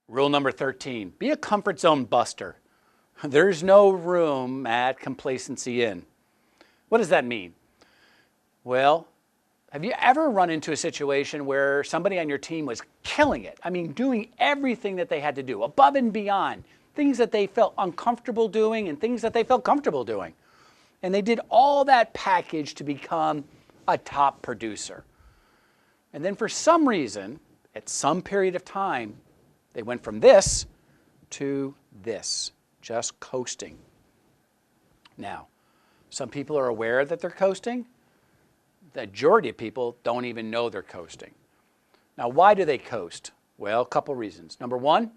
Rule number 13, be a comfort zone buster. There's no room at Complacency Inn. What does that mean? Well, have you ever run into a situation where somebody on your team was killing it? I mean, doing everything that they had to do, above and beyond, things that they felt uncomfortable doing and things that they felt comfortable doing. And they did all that package to become a top producer. And then for some reason, at some period of time, they went from this to this, just coasting. Now, some people are aware that they're coasting. The majority of people don't even know they're coasting. Now, why do they coast? Well, a couple reasons. Number one,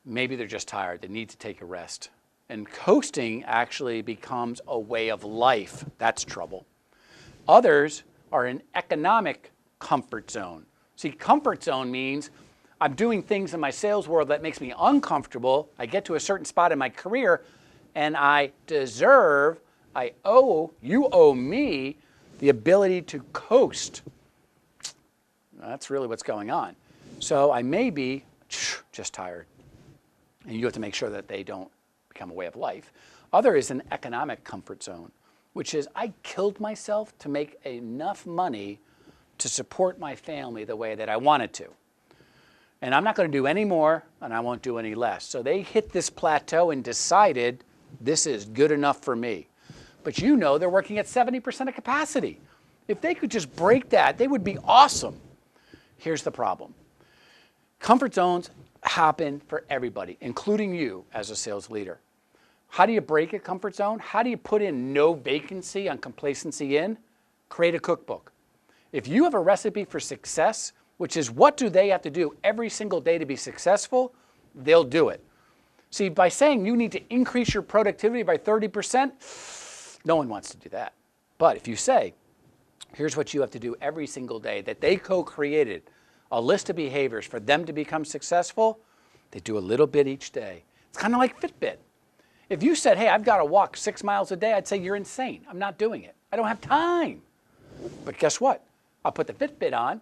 maybe they're just tired. They need to take a rest. And coasting actually becomes a way of life. That's trouble. Others are in economic comfort zone. See, comfort zone means I'm doing things in my sales world that makes me uncomfortable. I get to a certain spot in my career and I deserve, you owe me the ability to coast. That's really what's going on. So I may be just tired. And you have to make sure that they don't become a way of life. Other is an economic comfort zone, which is I killed myself to make enough money to support my family the way that I wanted to. And I'm not going to do any more, and I won't do any less. So they hit this plateau and decided this is good enough for me. But you know they're working at 70% of capacity. If they could just break that, they would be awesome. Here's the problem. Comfort zones happen for everybody, including you as a sales leader. How do you break a comfort zone? How do you put in no vacancy on Complacency Inn? Create a cookbook. If you have a recipe for success, which is what do they have to do every single day to be successful, they'll do it. See, by saying you need to increase your productivity by 30%, no one wants to do that. But if you say, here's what you have to do every single day that they co-created, a list of behaviors for them to become successful, they do a little bit each day. It's kind of like Fitbit. If you said, hey, I've got to walk 6 miles a day, I'd say you're insane. I'm not doing it. I don't have time. But guess what? I'll put the Fitbit on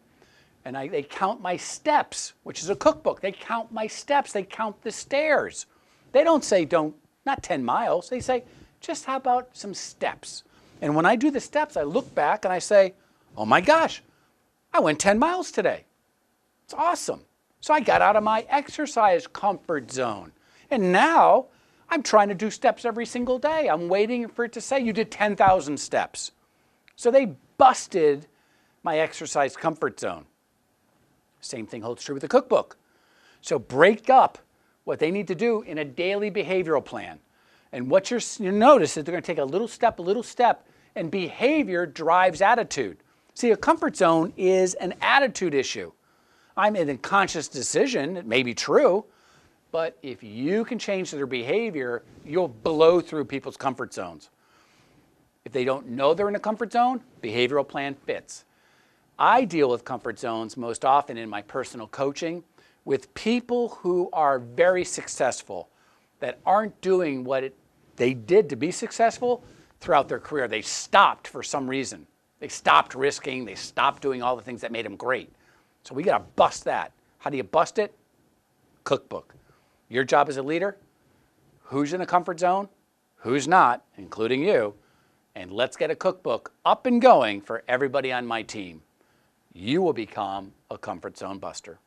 and they count my steps, which is a cookbook. They count my steps. They count the stairs. They don't say not 10 miles. They say, just how about some steps? And when I do the steps, I look back and I say, oh my gosh, I went 10 miles today. It's awesome. So I got out of my exercise comfort zone. And now I'm trying to do steps every single day. I'm waiting for it to say you did 10,000 steps. So they busted my exercise comfort zone. Same thing holds true with the cookbook. So break up what they need to do in a daily behavioral plan. And what you notice is they're going to take a little step, and behavior drives attitude. See, a comfort zone is an attitude issue. I'm in a conscious decision, it may be true, but if you can change their behavior, you'll blow through people's comfort zones. If they don't know they're in a comfort zone, behavioral plan fits. I deal with comfort zones most often in my personal coaching with people who are very successful, that aren't doing what they did to be successful throughout their career. They stopped for some reason. They stopped risking. They stopped doing all the things that made them great. So we got to bust that. How do you bust it? Cookbook. Your job as a leader, who's in a comfort zone, who's not, including you, and let's get a cookbook up and going for everybody on my team. You will become a comfort zone buster.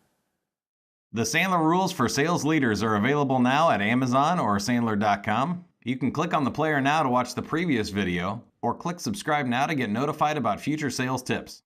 The Sandler Rules for Sales Leaders are available now at Amazon or Sandler.com. You can click on the player now to watch the previous video, or click subscribe now to get notified about future sales tips.